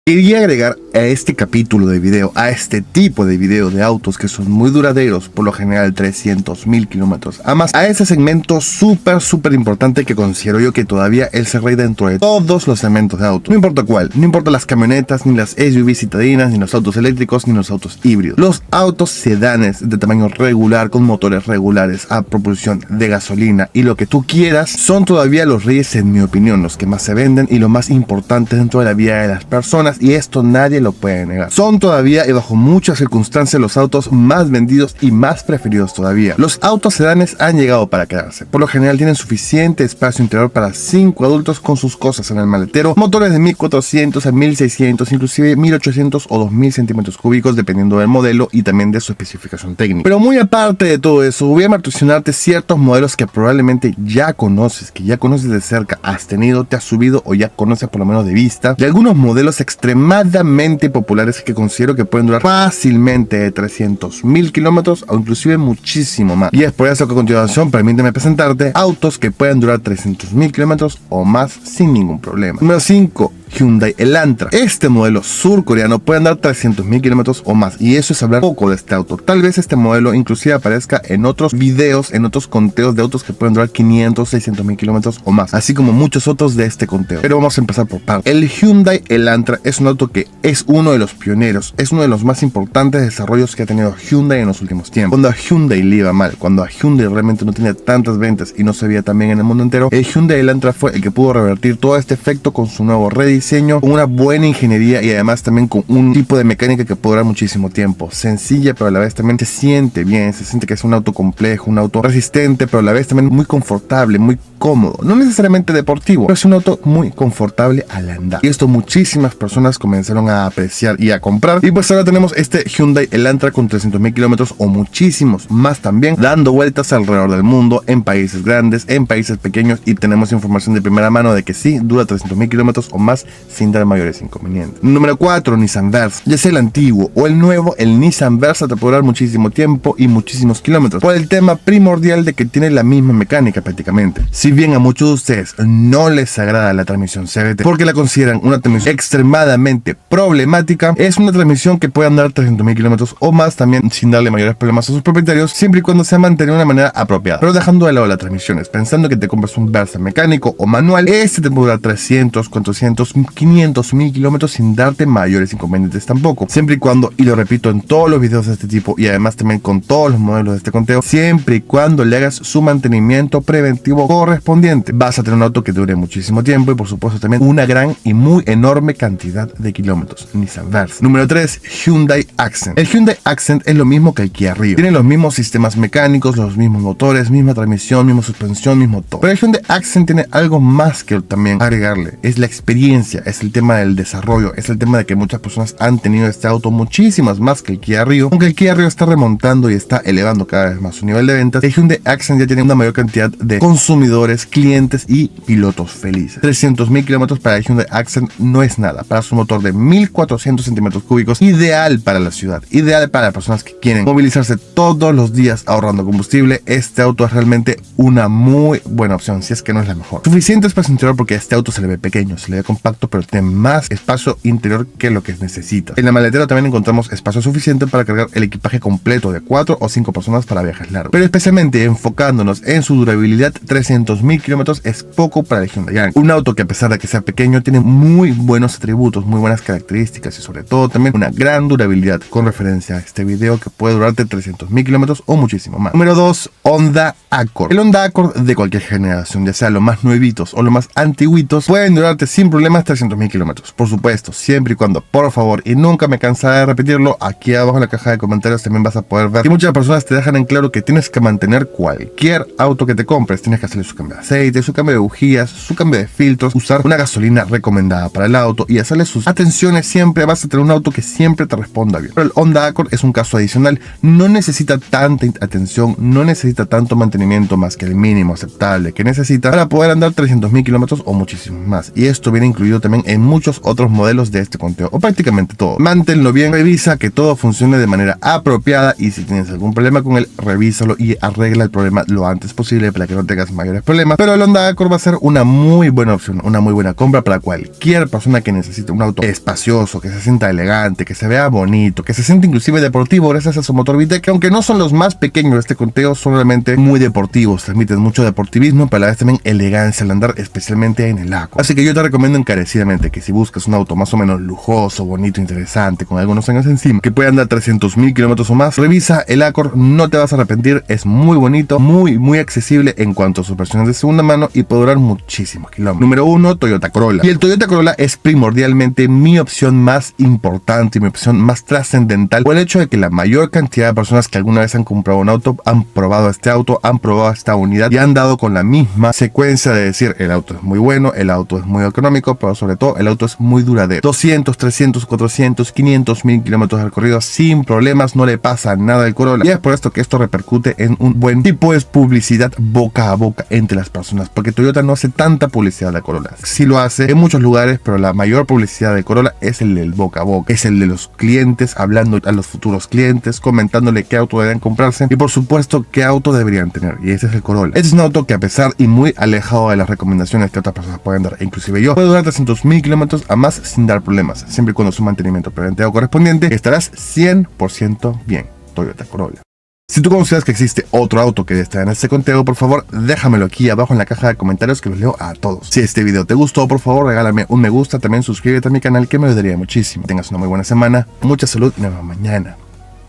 Quería agregar a este capítulo de video, a este tipo de video de autos que son muy duraderos, por lo general 300.000 kilómetros, además a ese segmento súper importante que considero yo que todavía es el rey dentro de todos los segmentos de autos. No importa cuál, no importa las camionetas, ni las SUV citadinas, ni los autos eléctricos, ni los autos híbridos. Los autos sedanes de tamaño regular, con motores regulares, a propulsión de gasolina y lo que tú quieras, son todavía los reyes, en mi opinión, los que más se venden y lo más importante dentro de la vida de las personas. Y esto nadie lo puede negar. Son todavía y bajo muchas circunstancias los autos más vendidos y más preferidos todavía. Los autos sedanes han llegado para quedarse. Por lo general tienen suficiente espacio interior para 5 adultos con sus cosas en el maletero. Motores de 1400 a 1600, inclusive 1800 o 2000 centímetros cúbicos dependiendo del modelo y también de su especificación técnica. Pero muy aparte de todo eso, voy a mencionarte ciertos modelos que probablemente ya conoces, que ya conoces de cerca, has tenido, te has subido o ya conoces por lo menos de vista, de algunos modelos extremadamente populares que considero que pueden durar fácilmente de 300.000 kilómetros o inclusive muchísimo más. Y es por eso que a continuación permíteme presentarte autos que pueden durar 300.000 kilómetros o más sin ningún problema. Número 5. Hyundai Elantra. Este modelo surcoreano puede andar 300.000 kilómetros o más, y eso es hablar poco de este auto. Tal vez este modelo inclusive aparezca en otros videos, en otros conteos de autos que pueden durar 500, 600.000 kilómetros o más, así como muchos otros de este conteo. Pero vamos a empezar por partes. El Hyundai Elantra es un auto que es uno de los pioneros, es uno de los más importantes desarrollos que ha tenido Hyundai en los últimos tiempos. Cuando a Hyundai le iba mal, cuando a Hyundai realmente no tenía tantas ventas y no se veía tan bien en el mundo entero, el Hyundai Elantra fue el que pudo revertir todo este efecto con su nuevo rediseño, con una buena ingeniería y además también con un tipo de mecánica que puede durar muchísimo tiempo. Sencilla, pero a la vez también se siente bien, se siente que es un auto complejo, un auto resistente, pero a la vez también muy confortable, muy cómodo. No necesariamente deportivo, pero es un auto muy confortable al andar. Y esto muchísimas personas comenzaron a apreciar y a comprar. Y pues ahora tenemos este Hyundai Elantra con 300.000 kilómetros o muchísimos más también, dando vueltas alrededor del mundo, en países grandes, en países pequeños, y tenemos información de primera mano de que sí, dura 300.000 kilómetros o más sin dar mayores inconvenientes. Número 4. Nissan Versa. Ya sea el antiguo o el nuevo, el Nissan Versa te puede durar muchísimo tiempo y muchísimos kilómetros, por el tema primordial de que tiene la misma mecánica prácticamente. Si bien a muchos de ustedes no les agrada la transmisión CVT porque la consideran una transmisión extremadamente problemática, es una transmisión que puede andar 300.000 kilómetros o más también sin darle mayores problemas a sus propietarios, siempre y cuando sea mantenida de una manera apropiada. Pero dejando de lado las transmisiones, pensando que te compras un Versa mecánico o manual, este te puede durar 300, 400, 500.000 kilómetros sin darte mayores inconvenientes tampoco, siempre y cuando, y lo repito en todos los videos de este tipo y además también con todos los modelos de este conteo, siempre y cuando le hagas su mantenimiento preventivo correspondiente, vas a tener un auto que dure muchísimo tiempo y por supuesto también una gran y muy enorme cantidad de kilómetros. Nissan Versa. Número 3. Hyundai Accent. El Hyundai Accent es lo mismo que el Kia Rio, tiene los mismos sistemas mecánicos, los mismos motores, misma transmisión, misma suspensión, mismo todo, pero el Hyundai Accent tiene algo más que también agregarle, es la experiencia, es el tema del desarrollo, es el tema de que muchas personas han tenido este auto muchísimas más que el Kia Rio. Aunque el Kia Rio está remontando y está elevando cada vez más su nivel de ventas, el Hyundai Accent ya tiene una mayor cantidad de consumidores, clientes y pilotos felices. 300.000 kilómetros para el Hyundai Accent no es nada, para su motor de 1400 centímetros cúbicos, ideal para la ciudad, ideal para las personas que quieren movilizarse todos los días ahorrando combustible. Este auto es realmente una muy buena opción, si es que no es la mejor. Suficiente espacio interior porque a este auto se le ve pequeño, se le ve compacto, pero tiene más espacio interior que lo que necesita. En la maletera también encontramos espacio suficiente para cargar el equipaje completo de 4 o 5 personas para viajes largos. Pero especialmente enfocándonos en su durabilidad, 300.000 kilómetros es poco para el Hyundai Accent. Un auto que a pesar de que sea pequeño tiene muy buenos atributos, muy buenas características y sobre todo también una gran durabilidad, con referencia a este video que puede durarte 300.000 kilómetros o muchísimo más. Número 2. Honda Accord. El Honda Accord de cualquier generación, ya sea los más nuevitos o los más antiguitos, pueden durarte sin problemas 300.000 kilómetros. Por supuesto, siempre y cuando, por favor, y nunca me cansaré de repetirlo, aquí abajo en la caja de comentarios también vas a poder ver que muchas personas te dejan en claro que tienes que mantener cualquier auto que te compres, tienes que hacerle su cambio de aceite, su cambio de bujías, su cambio de filtros, usar una gasolina recomendada para el auto y hacerle sus atenciones. Siempre vas a tener un auto que siempre te responda bien. Pero el Honda Accord es un caso adicional, no necesita tanta atención, no necesita tanto mantenimiento más que el mínimo aceptable que necesita para poder andar 300.000 kilómetros o muchísimo más, y esto viene incluido incluido también en muchos otros modelos de este conteo, o prácticamente todo. Manténlo bien, revisa que todo funcione de manera apropiada y si tienes algún problema con él, revísalo y arregla el problema lo antes posible para que no tengas mayores problemas. Pero el Honda Accord va a ser una muy buena opción, una muy buena compra para cualquier persona que necesite un auto espacioso, que se sienta elegante, que se vea bonito, que se sienta inclusive deportivo gracias a su motor VTEC, que aunque no son los más pequeños de este conteo, son realmente muy deportivos, transmiten mucho deportivismo, pero a la vez también elegancia al andar, especialmente en el Accord. Así que yo te recomiendo encarecidamente que si buscas un auto más o menos lujoso, bonito, interesante, con algunos años encima, que puede andar 300.000 kilómetros o más, revisa el Accord, no te vas a arrepentir, es muy bonito, muy accesible en cuanto a sus versiones de segunda mano y puede durar muchísimos kilómetros. Número 1, Toyota Corolla. Y el Toyota Corolla es primordialmente mi opción más importante y mi opción más trascendental por el hecho de que la mayor cantidad de personas que alguna vez han comprado un auto han probado este auto, han probado esta unidad y han dado con la misma secuencia de decir el auto es muy bueno, el auto es muy económico, pero sobre todo el auto es muy duradero. 200, 300, 400, 500.000 kilómetros de recorrido sin problemas, no le pasa nada al Corolla. Y es por esto que esto repercute en un buen tipo de publicidad boca a boca entre las personas, porque Toyota no hace tanta publicidad de Corolla. Sí lo hace en muchos lugares, pero la mayor publicidad de Corolla es el del boca a boca, es el de los clientes hablando a los futuros clientes, comentándole qué auto deben comprarse y por supuesto qué auto deberían tener, y ese es el Corolla. Este es un auto que a pesar y muy alejado de las recomendaciones que otras personas pueden dar, inclusive yo, puede durar 300.000 kilómetros a más sin dar problemas, siempre y cuando su mantenimiento preventivo correspondiente, estarás 100% bien. Toyota Corolla. Si tú consideras que existe otro auto que esté en este conteo, por favor déjamelo aquí abajo en la caja de comentarios que los leo a todos. Si este video te gustó, por favor regálame un me gusta, también suscríbete a mi canal que me ayudaría muchísimo. Tengas una muy buena semana, mucha salud y nos vemos mañana.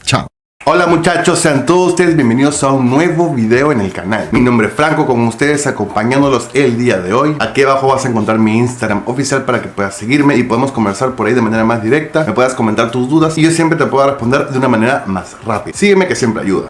Chao. Hola muchachos, sean todos ustedes bienvenidos a un nuevo video en el canal. Mi nombre es Franco, con ustedes acompañándolos el día de hoy. Aquí abajo vas a encontrar mi Instagram oficial para que puedas seguirme y podemos conversar por ahí de manera más directa. Me puedas comentar tus dudas y yo siempre te puedo responder de una manera más rápida. Sígueme que siempre ayuda.